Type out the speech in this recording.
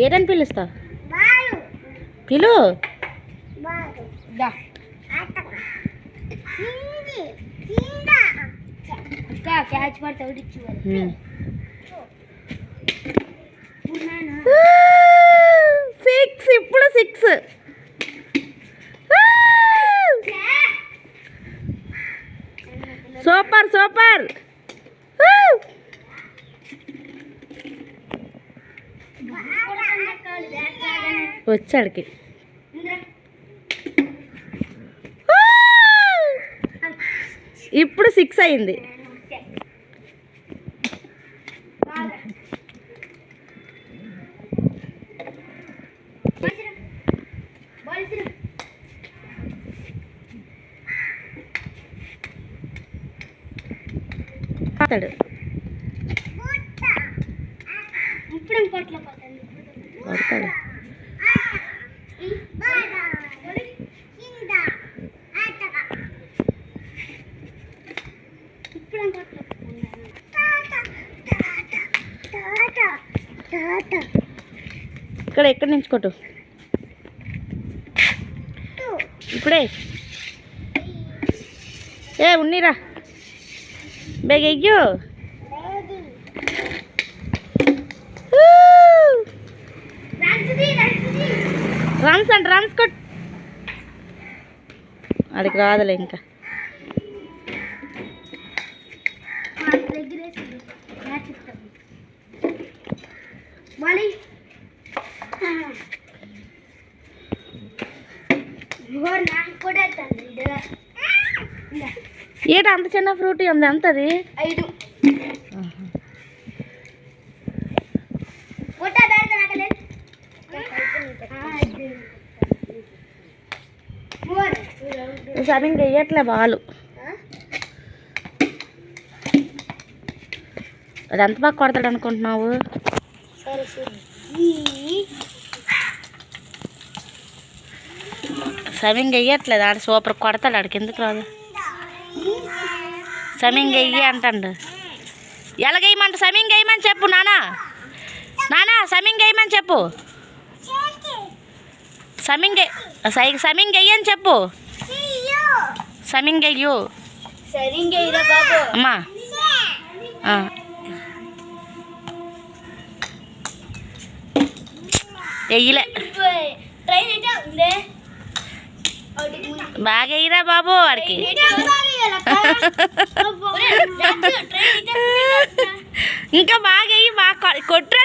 ఏటని పిలుస్తా పిలు క్యాచ్ పడితే 6 ఇప్పుడు 6 సూపర్ సూపర్ వచ్చాడికి ఇప్పుడు 6 అయింది. అతడు పడతాడు. ఇక్కడ ఎక్కడి నుంచి కొట్టు ఇప్పుడే ఉన్నీరా బేగెయ్యు రన్స్ అండి రన్స్ కొట్ అడికి రాదులే ఇంకా ఏట అంత చిన్న ఫ్రూట్ ఉంది అంతది 5 సరిగ్గా వేయట్లే బాలు అది ఎంత బాగా కొడతాడు అనుకుంటున్నావు సమీంగ్ వెయ్యట్లేదు ఆడ సూపర్ కొడతాడు ఆడికి ఎందుకు రాదు సమీంగ్ వెయ్యి అంటాడు ఎలాగేయమంట సమీంగ్ వేయమని చెప్పు నానా సమీంగ్ వేయమని చెప్పు సమీంగ్ వెయ్యని చెప్పు సమీంగ్ వెయ్యు అమ్మా వెయ్యలే బాగా వెయ్యరా బాబు వాడికి ఇంకా బాగా వెయ్యి బాగా కొట్రా